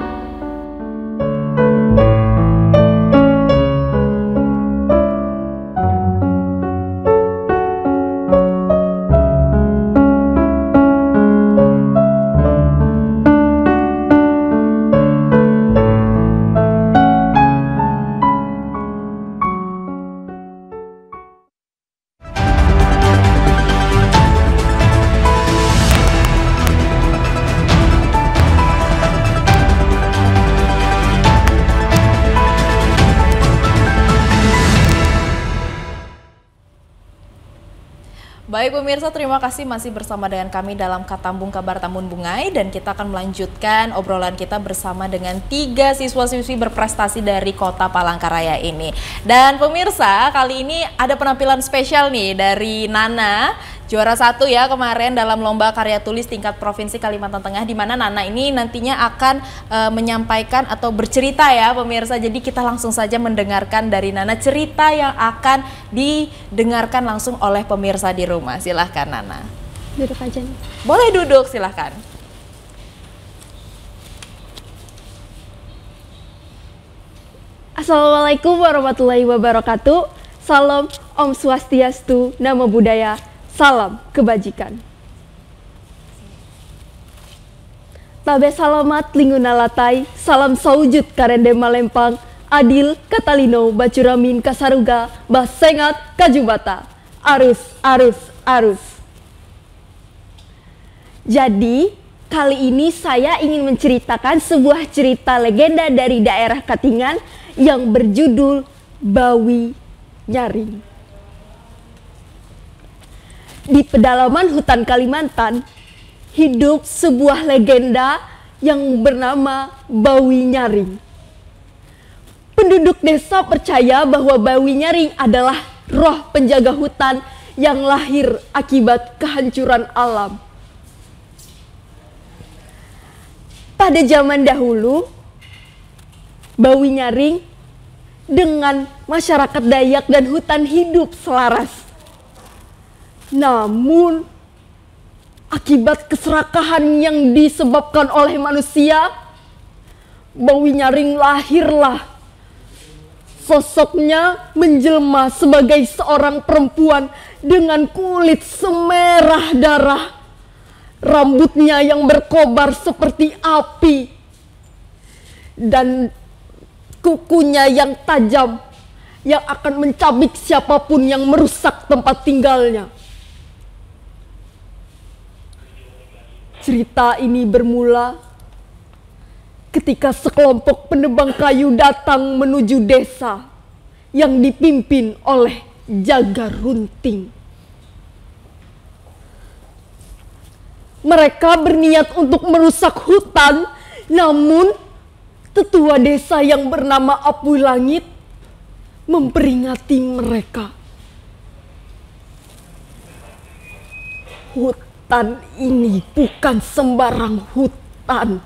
Baik pemirsa, terima kasih masih bersama dengan kami dalam Katambung Kabar Tambun Bungai, dan kita akan melanjutkan obrolan kita bersama dengan 3 siswa-siswi berprestasi dari Kota Palangkaraya ini. Dan pemirsa, kali ini ada penampilan spesial nih dari Nana, juara 1 ya kemarin dalam lomba karya tulis tingkat Provinsi Kalimantan Tengah, di mana Nana ini nantinya akan menyampaikan atau bercerita ya pemirsa. Jadi kita langsung saja mendengarkan dari Nana cerita yang akan didengarkan langsung oleh pemirsa di rumah. Silahkan Nana. Duduk aja nih. Boleh duduk, silahkan. Assalamualaikum warahmatullahi wabarakatuh. Salam Om Swastiastu, Namo Buddhaya. Salam kebajikan. Tabe salamat linguna latai, salam saujud karende malempang, adil katalino bacuramin kasaruga, basengat kajubata, arus, arus, arus. Jadi, kali ini saya ingin menceritakan sebuah cerita legenda dari daerah Katingan yang berjudul Bawi Nyaring. Di pedalaman hutan Kalimantan, hidup sebuah legenda yang bernama Bawi Nyaring. Penduduk desa percaya bahwa Bawi Nyaring adalah roh penjaga hutan yang lahir akibat kehancuran alam. Pada zaman dahulu, Bawi Nyaring dengan masyarakat Dayak dan hutan hidup selaras. Namun, akibat keserakahan yang disebabkan oleh manusia, Bawi Nyaring lahirlah. Sosoknya menjelma sebagai seorang perempuan dengan kulit semerah darah, rambutnya yang berkobar seperti api, dan kukunya yang tajam yang akan mencabik siapapun yang merusak tempat tinggalnya. Cerita ini bermula ketika sekelompok penebang kayu datang menuju desa yang dipimpin oleh Jaga Runting. Mereka berniat untuk merusak hutan, namun tetua desa yang bernama Apu Langit memperingati mereka. Hutan ini bukan sembarang hutan.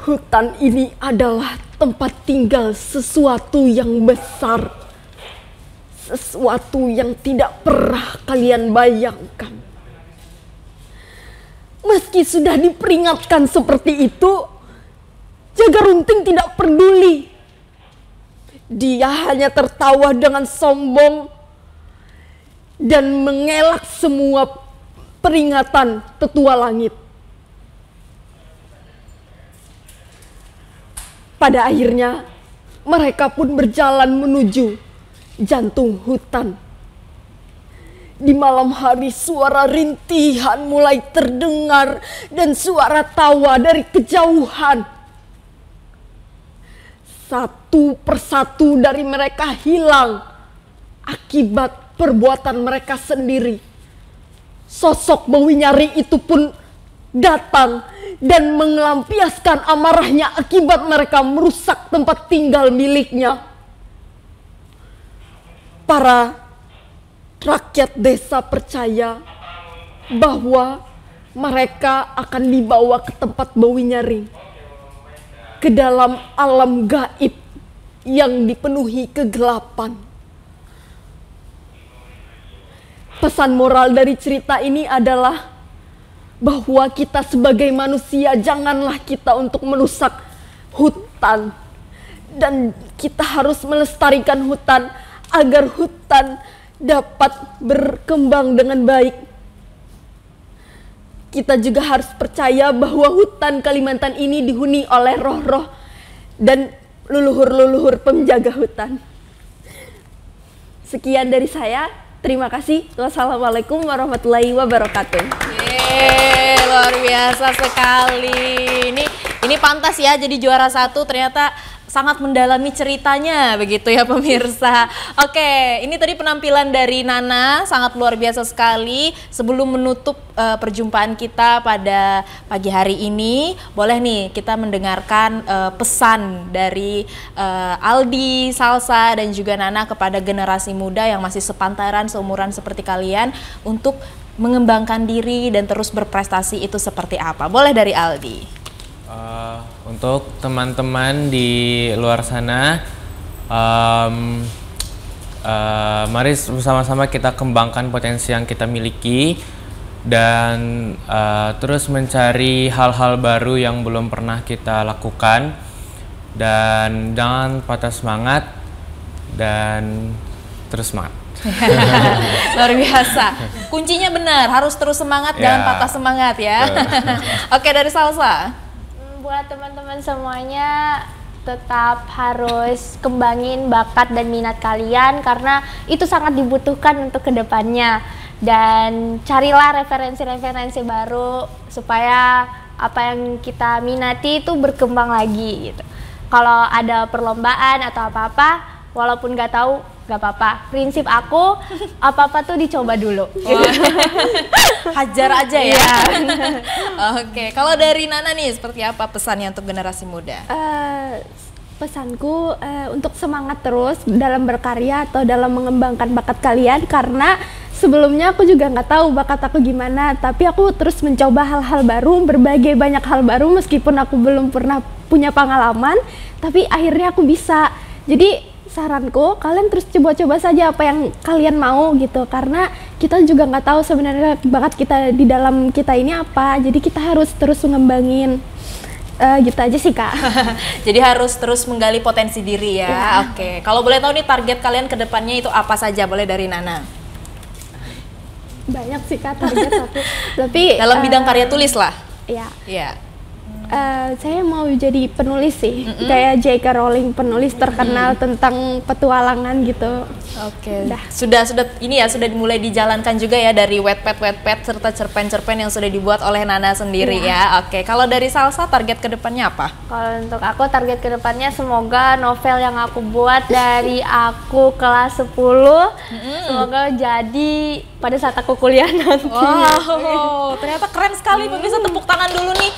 Hutan ini adalah tempat tinggal sesuatu yang besar, sesuatu yang tidak pernah kalian bayangkan. Meski sudah diperingatkan seperti itu, Jaga Runting tidak peduli. Dia hanya tertawa dengan sombong dan mengelak semua peringatan tetua langit. Pada akhirnya, mereka pun berjalan menuju jantung hutan. Di malam hari suara rintihan mulai terdengar dan suara tawa dari kejauhan. Satu persatu dari mereka hilang akibat perbuatan mereka sendiri. Sosok Bawi Nyari itu pun datang dan mengelampiaskan amarahnya akibat mereka merusak tempat tinggal miliknya. Para rakyat desa percaya bahwa mereka akan dibawa ke tempat Bawi Nyari, ke dalam alam gaib yang dipenuhi kegelapan. Pesan moral dari cerita ini adalah bahwa kita sebagai manusia janganlah kita untuk merusak hutan, dan kita harus melestarikan hutan agar hutan dapat berkembang dengan baik. Kita juga harus percaya bahwa hutan Kalimantan ini dihuni oleh roh-roh dan leluhur-leluhur penjaga hutan. Sekian dari saya. Terima kasih. Wassalamualaikum warahmatullahi wabarakatuh. Yeay, luar biasa sekali. Ini pantas ya jadi juara 1, ternyata sangat mendalami ceritanya begitu ya pemirsa. Oke, ini tadi penampilan dari Nana sangat luar biasa sekali. Sebelum menutup perjumpaan kita pada pagi hari ini, boleh nih kita mendengarkan pesan dari Aldi, Salsa dan juga Nana kepada generasi muda yang masih sepantaran seumuran seperti kalian untuk mengembangkan diri dan terus berprestasi itu seperti apa? Boleh dari Aldi. Untuk teman-teman di luar sana, mari bersama-sama kita kembangkan potensi yang kita miliki dan terus mencari hal-hal baru yang belum pernah kita lakukan, dan jangan patah semangat dan terus semangat. Luar biasa, kuncinya benar, harus terus semangat, jangan patah semangat ya. Oke, dari Salsa. Buat teman-teman semuanya, tetap harus kembangin bakat dan minat kalian karena itu sangat dibutuhkan untuk kedepannya. Dan carilah referensi-referensi baru supaya apa yang kita minati itu berkembang lagi gitu. Kalau ada perlombaan atau apa-apa, walaupun nggak tahu, nggak apa-apa. Prinsip aku, apa-apa tuh dicoba dulu. Hajar aja ya. Oke, kalau dari Nana nih seperti apa pesannya untuk generasi muda? Pesanku untuk semangat terus dalam berkarya atau dalam mengembangkan bakat kalian, karena sebelumnya aku juga nggak tahu bakat aku gimana, tapi aku terus mencoba hal-hal baru, berbagai banyak hal baru meskipun aku belum pernah punya pengalaman, tapi akhirnya aku bisa. Jadi saranku, kalian terus coba-coba saja apa yang kalian mau gitu, karena kita juga nggak tahu sebenarnya bakat kita di dalam kita ini apa, jadi kita harus terus mengembangin. Gitu aja sih Kak. Jadi harus terus menggali potensi diri ya. Oke, kalau boleh tahu nih target kalian ke depannya itu apa saja? Boleh dari Nana. Banyak sih Kak target aku, tapi dalam bidang karya tulis lah. Iya. Iya. Saya mau jadi penulis sih, kayak J.K. Rowling, penulis terkenal tentang petualangan gitu. Oke. Sudah ini ya, sudah mulai dijalankan juga ya dari Wattpad serta cerpen-cerpen yang sudah dibuat oleh Nana sendiri ya. Oke. Kalau dari Salsa, target kedepannya apa? Kalau untuk aku target kedepannya semoga novel yang aku buat dari aku kelas 10 semoga jadi pada saat aku kuliah nanti. Wow, ternyata keren sekali. Pemirsa, tepuk tangan dulu nih.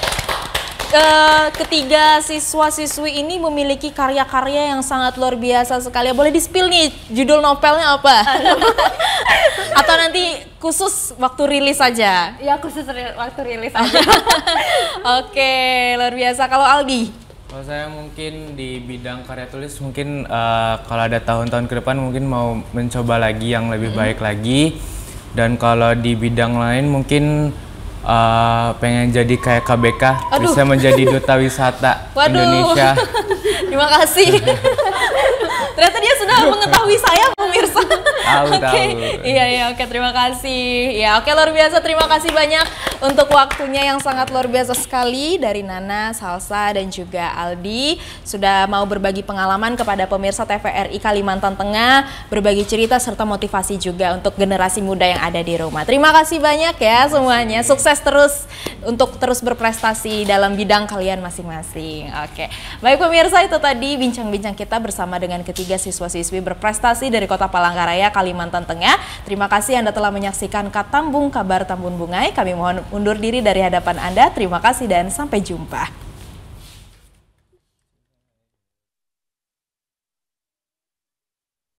Ketiga siswa-siswi ini memiliki karya-karya yang sangat luar biasa sekali. Boleh di-spill nih judul novelnya apa? Atau nanti khusus waktu rilis saja? Ya, khusus waktu rilis aja. Oke, luar biasa. Kalau Aldi? Kalau saya mungkin di bidang karya tulis mungkin kalau ada tahun-tahun ke depan mungkin mau mencoba lagi yang lebih baik lagi. Dan kalau di bidang lain mungkin pengen jadi kayak KBK, bisa menjadi duta wisata Indonesia. Terima kasih. Ternyata dia sudah mengetahui saya, pemirsa. Oke. Iya, oke, terima kasih. Ya, oke, luar biasa. Terima kasih banyak untuk waktunya yang sangat luar biasa sekali dari Nana, Salsa, dan juga Aldi sudah mau berbagi pengalaman kepada pemirsa TVRI Kalimantan Tengah, berbagi cerita serta motivasi juga untuk generasi muda yang ada di rumah. Terima kasih banyak ya semuanya. Sukses terus untuk terus berprestasi dalam bidang kalian masing-masing. Oke. Baik pemirsa, itu tadi bincang-bincang kita bersama dengan ketiga siswa-siswi berprestasi dari Kota Palangkaraya, Kalimantan Tengah. Terima kasih Anda telah menyaksikan Katambung Kabar Tambun Bungai. Kami mohon undur diri dari hadapan Anda. Terima kasih dan sampai jumpa.